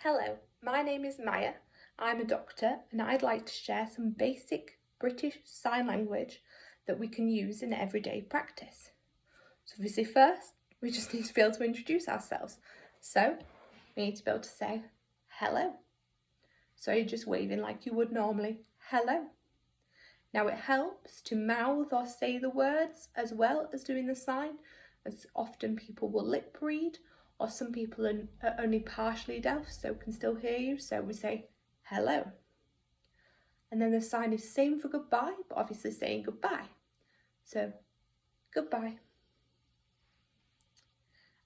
Hello, my name is Maya. I'm a doctor and I'd like to share some basic British Sign Language that we can use in everyday practice. So obviously first, we just need to be able to introduce ourselves. So we need to be able to say hello. So you're just waving like you would normally, hello. Now it helps to mouth or say the words as well as doing the sign, as often people will lip read, or some people are only partially deaf, so can still hear you, so we say hello. And then the sign is same for goodbye, but obviously saying goodbye. So goodbye.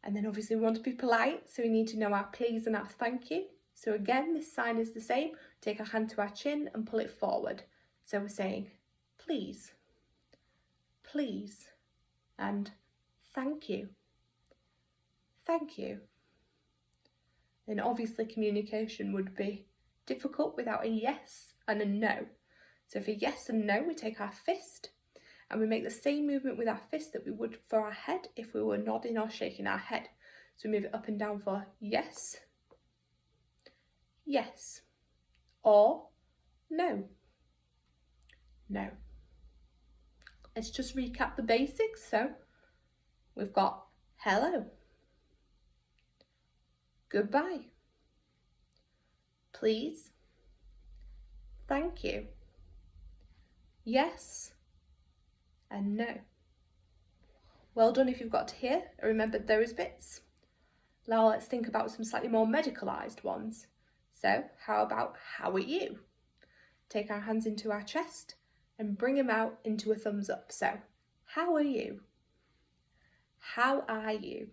And then obviously we want to be polite, so we need to know our please and our thank you. So again, this sign is the same. Take our hand to our chin and pull it forward. So we're saying please, please, and thank you, thank you. Then obviously communication would be difficult without a yes and a no. So for yes and no, we take our fist and we make the same movement with our fist that we would for our head if we were nodding or shaking our head. So we move it up and down for yes, yes, or no, no. Let's just recap the basics. So we've got hello, goodbye, please, thank you, yes, and no. Well done if you've got to here and remembered those bits. Now let's think about some slightly more medicalised ones. So how about how are you? Take our hands into our chest and bring them out into a thumbs up. So how are you? How are you?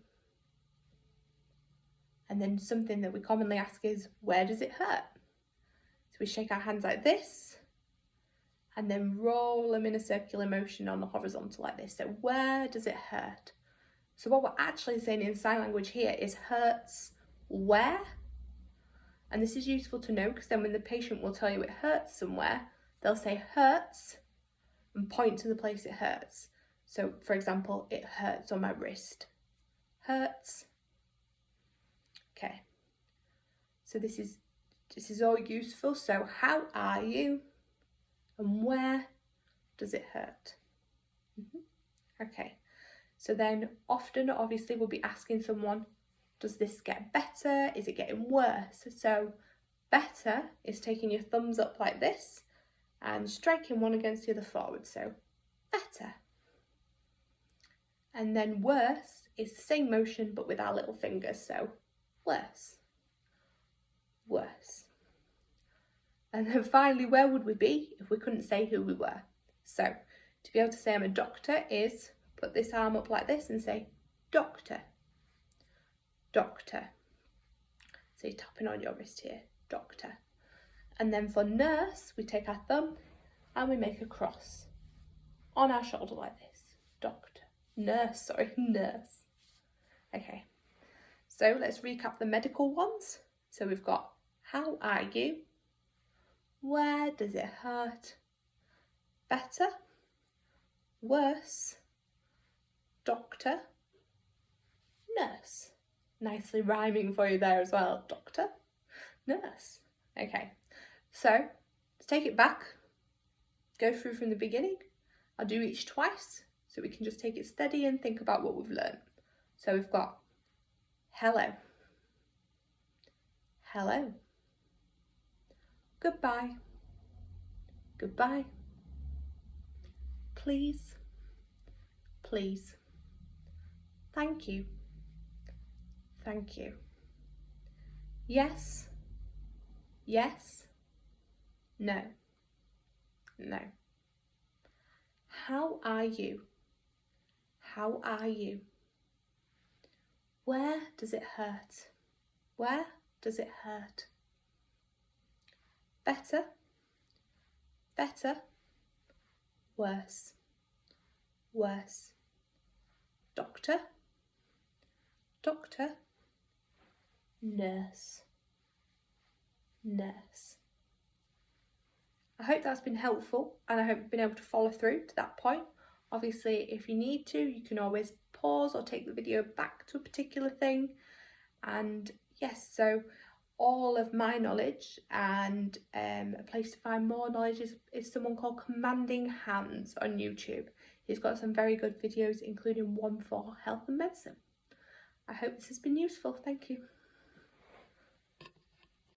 And then something that we commonly ask is, where does it hurt? So we shake our hands like this and then roll them in a circular motion on the horizontal like this. So where does it hurt? So what we're actually saying in sign language here is hurts where? And this is useful to know because then when the patient will tell you it hurts somewhere, they'll say hurts and point to the place it hurts. So for example, it hurts on my wrist. Hurts. Okay. So this is all useful. So how are you? And where does it hurt? Okay. So then often, obviously, we'll be asking someone, does this get better? Is it getting worse? So better is taking your thumbs up like this and striking one against the other forward. So better. And then worse is the same motion but with our little fingers. So worse, worse. And then finally, where would we be if we couldn't say who we were? So to be able to say I'm a doctor is put this arm up like this and say doctor, doctor. So you're tapping on your wrist here, doctor. And then for nurse, we take our thumb and we make a cross on our shoulder like this. Doctor, nurse. Okay, so let's recap the medical ones. So we've got how are you? Where does it hurt? Better, worse, doctor, nurse. Nicely rhyming for you there as well. Doctor, nurse. Okay, so let's take it back. Go through from the beginning. I'll do each twice so we can just take it steady and think about what we've learned. So we've got hello, hello, goodbye, goodbye, please, please, thank you, thank you, yes, yes, no, no. How are you? How are you? Where does it hurt? Where does it hurt? Better, better, worse, worse. Doctor, doctor, nurse, nurse. I hope that's been helpful and I hope you've been able to follow through to that point. Obviously, if you need to, you can always pause or take the video back to a particular thing. And yes, so all of my knowledge, and a place to find more knowledge is someone called Commanding Hands on YouTube. He's got some very good videos, including one for health and medicine. I hope this has been useful. Thank you.